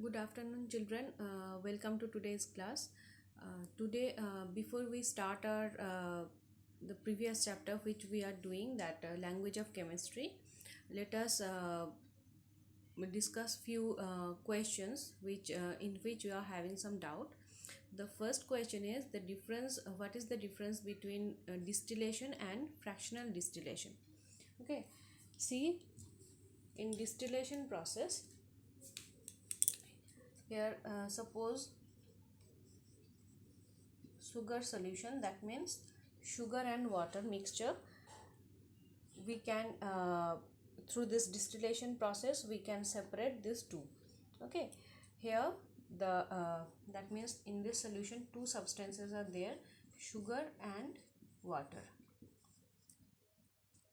Good afternoon, children. Welcome to today's class. Today, before we start our the previous chapter, which we are doing, that language of chemistry, let us discuss few questions which in which you are having some doubt. The first question is the difference. What is the difference between distillation and fractional distillation? Okay, see, in distillation process, here suppose sugar solution, that means sugar and water mixture, we can through this distillation process we can separate these two. Okay, here the that means in this solution two substances are there, sugar and water.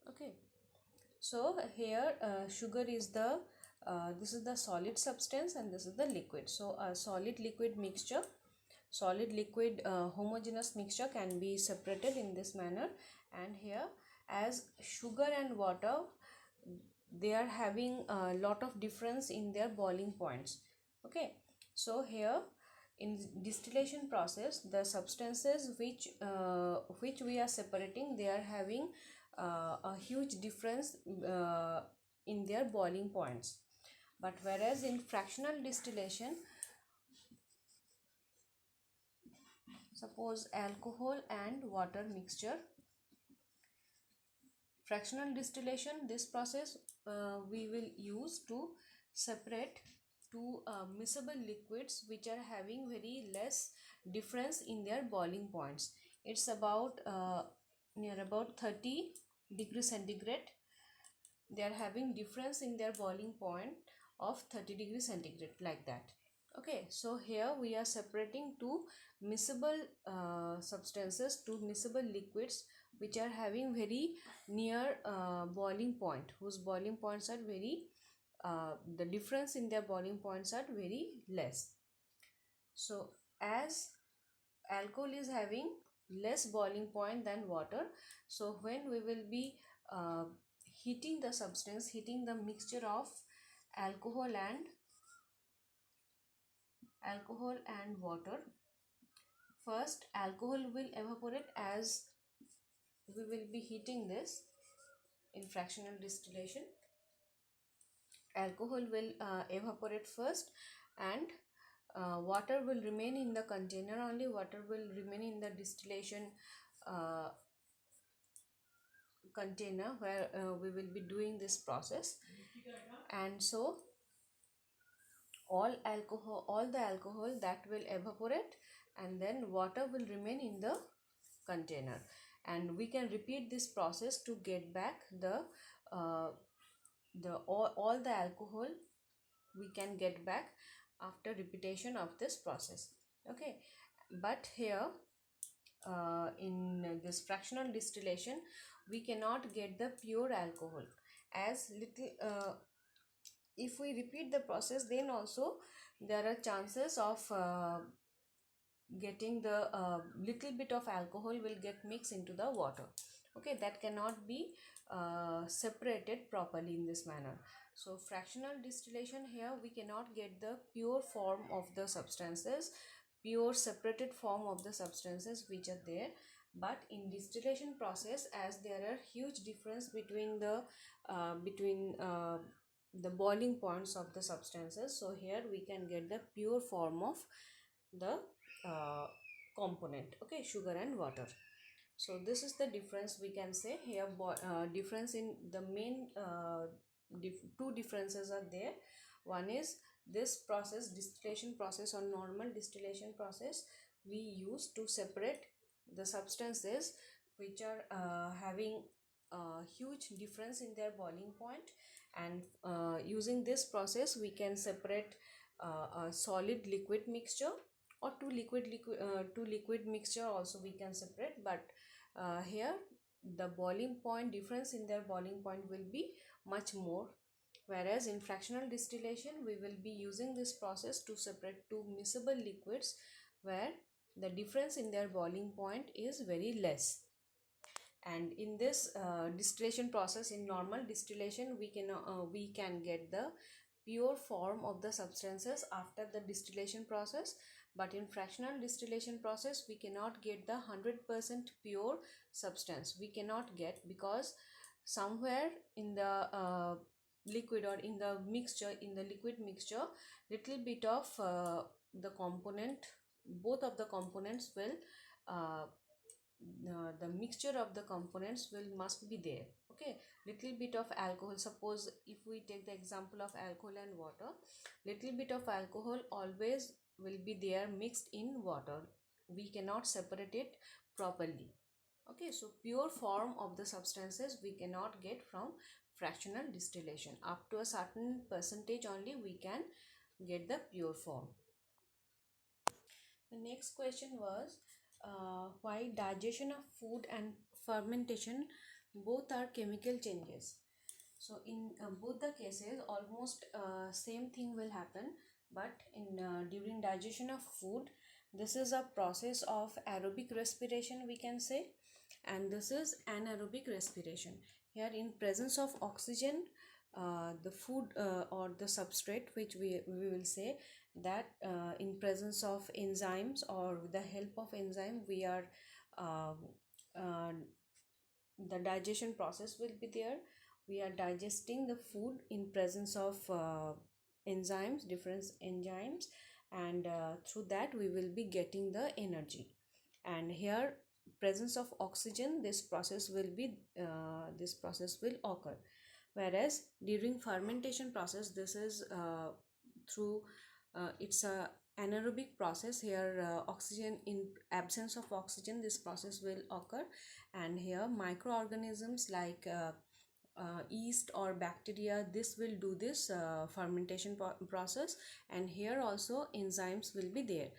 Okay, so here sugar is the this is the solid substance and this is the liquid. So a solid liquid mixture, solid liquid homogeneous mixture can be separated in this manner. And here, as sugar and water, they are having a lot of difference in their boiling points. Okay, so here in distillation process, the substances which we are separating, they are having a huge difference in their boiling points. But whereas in fractional distillation, suppose alcohol and water mixture, fractional distillation, this process we will use to separate two miscible liquids which are having very less difference in their boiling points. It's about near about 30 degrees centigrade. They are having difference in their boiling point of 30 degrees centigrade, like that. Okay, so here we are separating two miscible substances, two miscible liquids which are having very near boiling point, whose boiling points are very the difference in their boiling points are very less. So as alcohol is having less boiling point than water, so when we will be heating the substance, heating the mixture of alcohol and water, first alcohol will evaporate. As we will be heating this in fractional distillation, alcohol will evaporate first, and water will remain in the container. Only water will remain in the distillation container where we will be doing this process. And so all the alcohol that will evaporate, and then water will remain in the container, and we can repeat this process to get back the all the alcohol we can get back after repetition of this process. Okay, but here in this fractional distillation we cannot get the pure alcohol, as little if we repeat the process, then also there are chances of getting the little bit of alcohol will get mixed into the water. Okay, that cannot be separated properly in this manner. So fractional distillation, here we cannot get the pure form of the substances, pure separated form of the substances which are there. But in distillation process, as there are huge difference between the boiling points of the substances, so here we can get the pure form of the component. Okay, sugar and water. So this is the difference we can say here. Difference in the main two differences are there. One is this process, distillation process or normal distillation process, we use to separate the substances which are having huge difference in their boiling point. And using this process we can separate a solid liquid mixture, or two liquid mixture also we can separate. But here the boiling point difference in their boiling point will be much more, whereas in fractional distillation we will be using this process to separate two miscible liquids where the difference in their boiling point is very less. And in this distillation process, in normal distillation, we can get the pure form of the substances after the distillation process, but in fractional distillation process we cannot get the 100% pure substance. We cannot get, because somewhere in the liquid, or in the mixture, in the liquid mixture, little bit of the component, both of the components will uh, the mixture of the components will must be there. Okay, little bit of alcohol, suppose if we take the example of alcohol and water, little bit of alcohol always will be there mixed in water. We cannot separate it properly. Okay, so pure form of the substances we cannot get from fractional distillation. Up to a certain percentage only we can get the pure form. The next question was, why digestion of food and fermentation both are chemical changes. So in both the cases almost same thing will happen, but in during digestion of food, this is a process of aerobic respiration, we can say, and this is anaerobic respiration. Here in presence of oxygen, the food or the substrate, which we will say that in presence of enzymes or with the help of enzyme, we are um, uh, the digestion process will be there. We are digesting the food in presence of enzymes, different enzymes, and through that we will be getting the energy. And here presence of oxygen, this process will be this process will occur. Whereas during fermentation process, this is through it's a anaerobic process. Here oxygen, in absence of oxygen, this process will occur, and here microorganisms like yeast or bacteria, this will do this fermentation process, and here also enzymes will be there.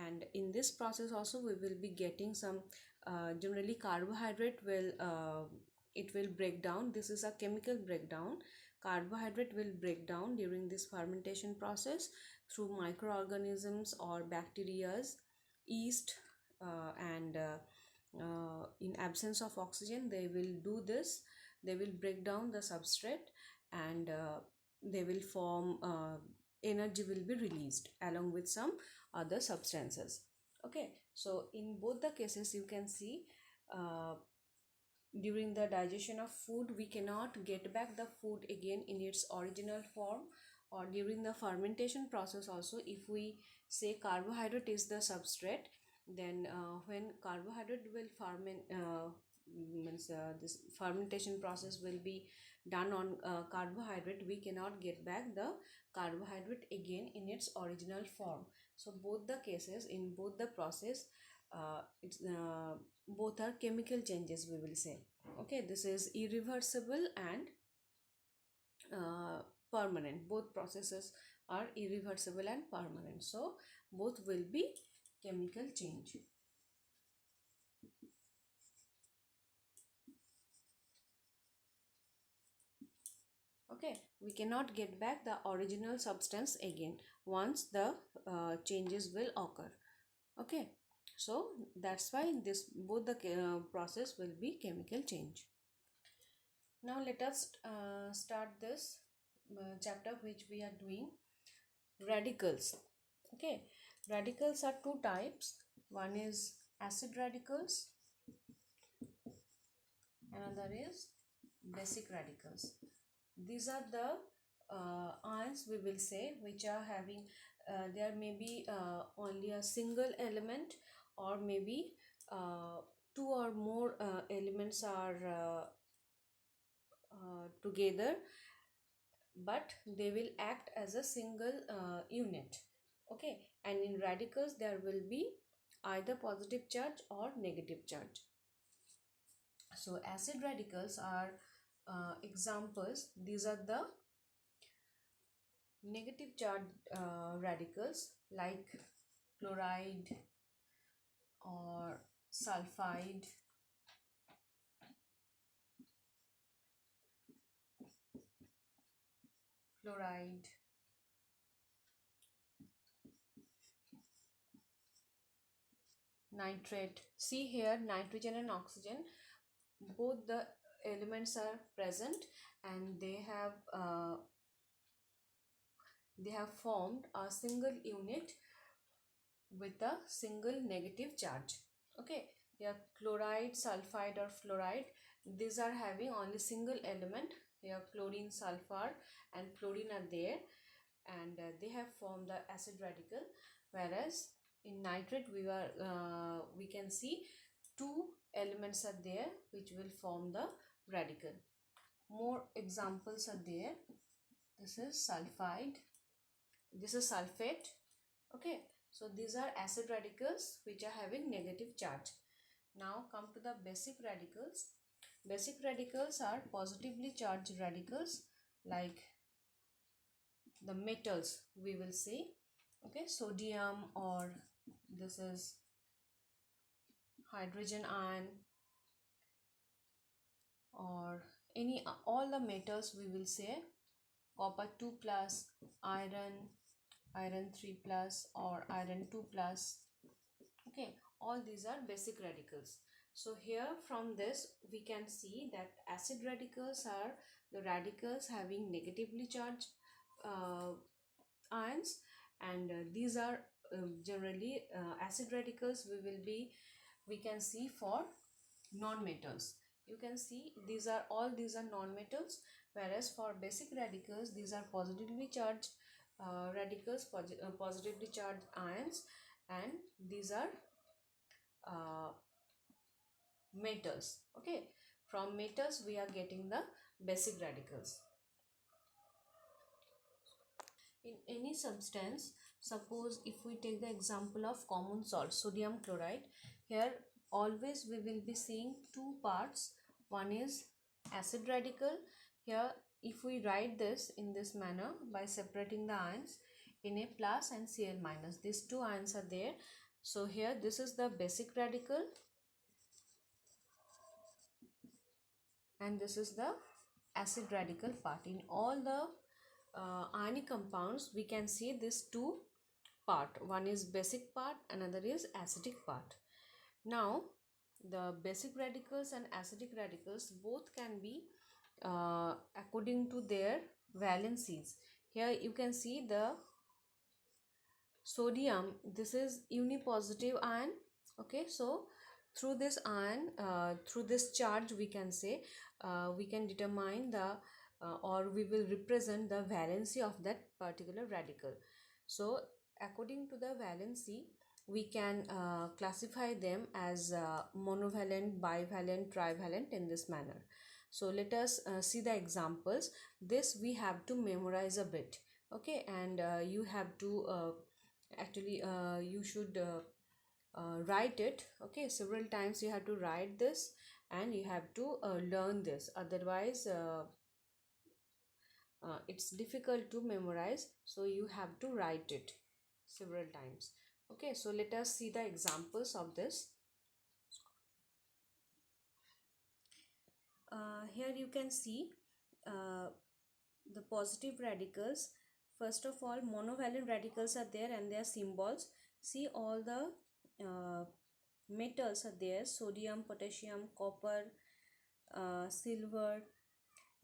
And in this process also we will be getting some generally carbohydrate will it will break down. This is a chemical breakdown. Carbohydrate will break down during this fermentation process through microorganisms or bacterias, yeast, and in absence of oxygen they will do this. They will break down the substrate, and they will form energy will be released along with some other substances. Okay, so in both the cases you can see during the digestion of food we cannot get back the food again in its original form, or during the fermentation process also, if we say carbohydrate is the substrate, then when carbohydrate will ferment, means this fermentation process will be done on carbohydrate, we cannot get back the carbohydrate again in its original form. So both the cases, in both the process, it's both are chemical changes, we will say. Okay, this is irreversible and permanent. Both processes are irreversible and permanent, so both will be chemical change. Okay, we cannot get back the original substance again once the changes will occur. Okay, so that's why this both the process will be chemical change. Now let us start this chapter which we are doing, radicals. Okay, radicals are two types. One is acid radicals, another is basic radicals. These are the ions, we will say, which are having there may be only a single element, or maybe two or more elements are together, but they will act as a single unit. Okay, and in radicals there will be either positive charge or negative charge. So acid radicals are examples. These are the negative charge radicals like chloride or sulfide, chloride, nitrate. See here, nitrogen and oxygen, both the elements are present, and they have they have formed a single unit with a single negative charge. Okay, here chloride, sulfide or fluoride, these are having only single element. Here chlorine, sulfur and chlorine are there, and they have formed the acid radical, whereas in nitrate we can see two elements are there which will form the radical. More examples are there. This is sulfide, this is sulfate. Okay, so these are acid radicals which are having negative charge. Now come to the basic radicals. Basic radicals are positively charged radicals, like the metals we will see. Okay, sodium, or this is hydrogen ion, or any all the metals we will say, copper 2 plus, iron 3 plus, or iron 2 plus. Okay, all these are basic radicals. So here from this we can see that acid radicals are the radicals having negatively charged ions, and these are generally acid radicals we can see for non-metals. You can see these are non-metals, whereas for basic radicals these are positively charged radicals, positively charged ions, and these are uh, metals. Okay, from metals we are getting the basic radicals. In any substance, suppose if we take the example of common salt, sodium chloride, here always we will be seeing two parts. One is acid radical. Here if we write this in this manner by separating the ions, Na plus and Cl minus, these two ions are there. So here this is the basic radical and this is the acid radical part. In all the ionic compounds we can see this two part. One is basic part, another is acidic part. Now the basic radicals and acidic radicals both can be according to their valencies. Here you can see the sodium, this is unipositive ion. Okay, so through this ion, through this charge we can say, we can determine the or we will represent the valency of that particular radical. So according to the valency we can classify them as monovalent, bivalent, trivalent in this manner. So let us see the examples. This we have to memorize a bit. Okay, and you have to actually you should write it. Okay, several times you have to write this and you have to learn this, otherwise it's difficult to memorize, so you have to write it several times. Okay, so let us see the examples of this. Here you can see the positive radicals. First of all, monovalent radicals are there and their symbols. See, all the metals are there: sodium, potassium, copper, silver,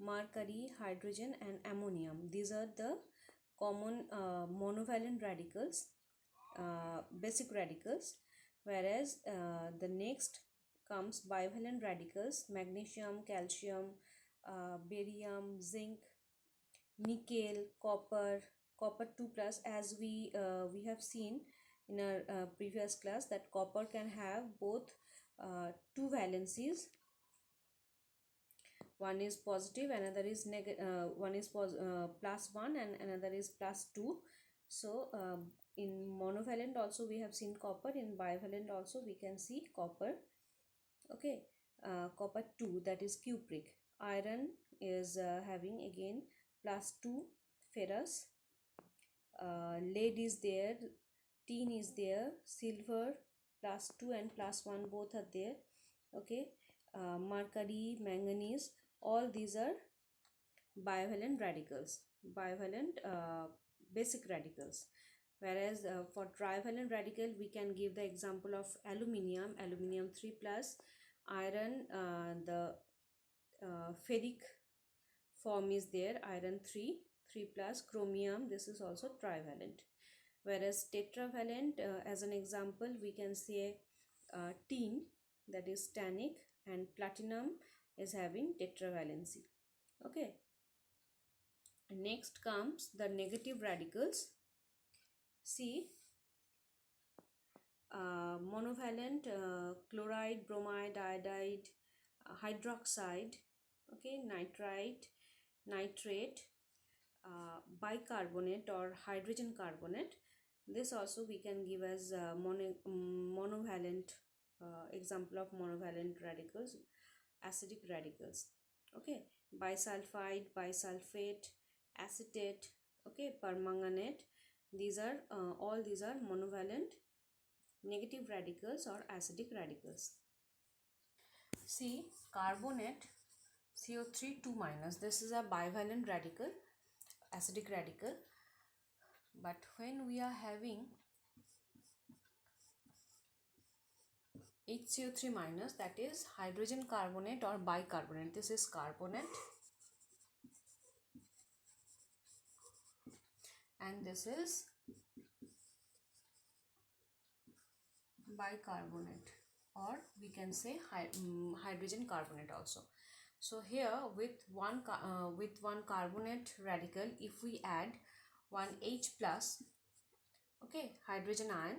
mercury, hydrogen and ammonium. These are the common monovalent radicals, basic radicals. Whereas the next comes bivalent radicals: magnesium, calcium, barium, zinc, nickel, copper 2 plus. As we have seen in our previous class that copper can have both two valencies. One is positive, another is negative. One is plus 1 and another is plus 2. So in monovalent also we have seen copper, in bivalent also we can see copper. Okay, copper 2, that is cupric. Iron is having again plus 2 ferrous. Lead is there, tin is there, silver plus 2 and plus 1 both are there. Okay, mercury, manganese, all these are bivalent radicals, bivalent basic radicals. Whereas for trivalent radical we can give the example of aluminium, aluminium 3 plus, iron, the ferric form is there, iron 3 3 plus. Chromium, this is also trivalent. Whereas tetravalent, as an example, we can say tin, that is tannic, and platinum is having tetravalency. Okay. Next comes the negative radicals. See, monovalent, chloride, bromide, iodide, hydroxide, okay, nitrite, nitrate, bicarbonate or hydrogen carbonate. This also we can give as monovalent, example of monovalent radicals, acidic radicals. Okay, bisulfide, bisulfate, acetate, okay, permanganate. These are all these are monovalent negative radicals or acidic radicals. See, carbonate, CO3 2 minus, this is a bivalent radical, acidic radical. But when we are having HCO3 minus, that is hydrogen carbonate or bicarbonate. This is carbonate and this is bicarbonate, or we can say hydrogen carbonate also. So here with one carbonate radical, if we add one H plus, okay, hydrogen ion,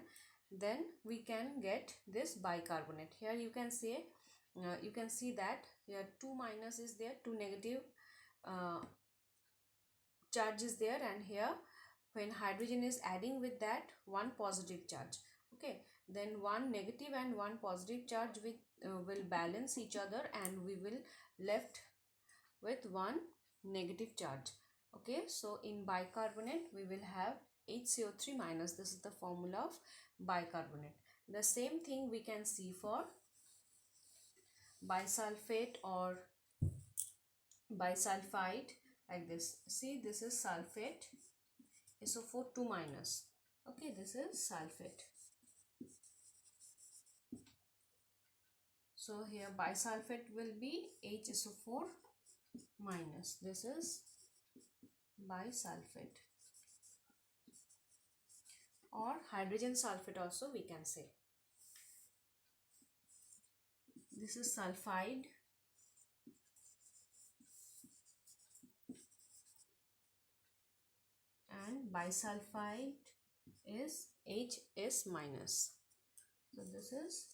then we can get this bicarbonate. Here you can say you can see that here 2 minus is there, 2 negative charge is there, and here when hydrogen is adding with that, 1 positive charge. Okay, then 1 negative and 1 positive charge will balance each other, and we will left with 1 negative charge. Okay, so in bicarbonate we will have HCO3 minus. This is the formula of bicarbonate. The same thing we can see for bisulfate or bisulfide, like this. See, this is sulfate, SO4 2 minus. Okay, this is sulfate. So here bisulfate will be HSO4 minus. This is bisulfate, or hydrogen sulfate also we can say. This is sulfide, and bisulfide is HS minus. So this is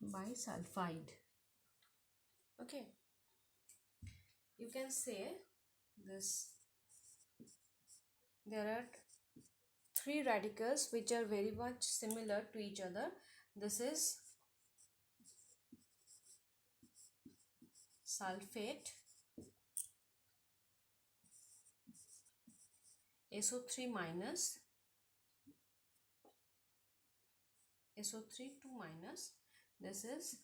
bisulfide. Okay, you can say this, there are 3 radicals which are very much similar to each other. This is sulfate, SO3 minus, SO3 2 minus. This is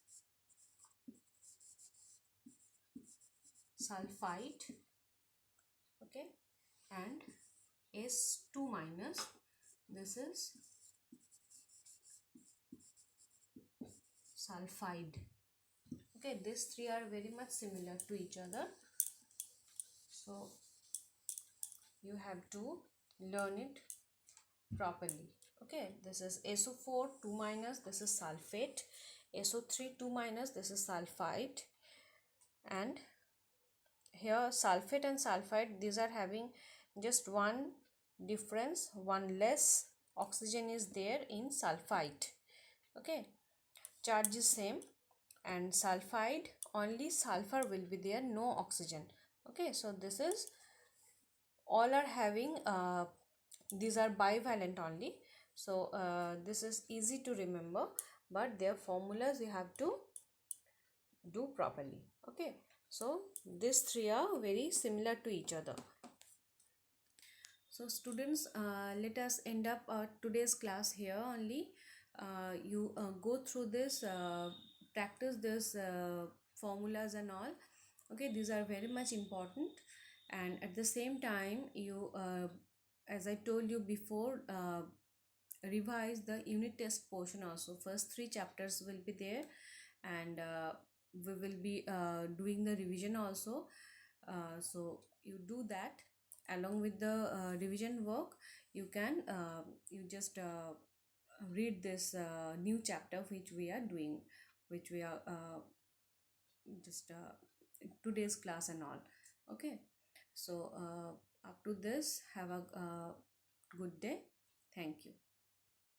sulfide, okay, and S2 minus. This is sulfide. Okay, these 3 are very much similar to each other, so you have to learn it properly. Okay, this is SO4 2 minus, this is sulfate, SO3 2 minus, this is sulfide, and here sulfate and sulfide, these are having just one difference, one less oxygen is there in sulfide. Okay, charge is same, and sulfide only sulfur will be there, no oxygen. Okay, so this is all are having these are bivalent only, so this is easy to remember, but their formulas you have to do properly. Okay, so these 3 are very similar to each other. So students, let us end up today's class here only. You go through this, practice this formulas and all. Okay, these are very much important, and at the same time you as I told you before, revise the unit test portion also. First 3 chapters will be there, and we will be doing the revision also. So you do that along with the revision work. You can you just read this new chapter which we are doing, which we are just today's class and all. Okay, so up to this, have a good day. Thank you.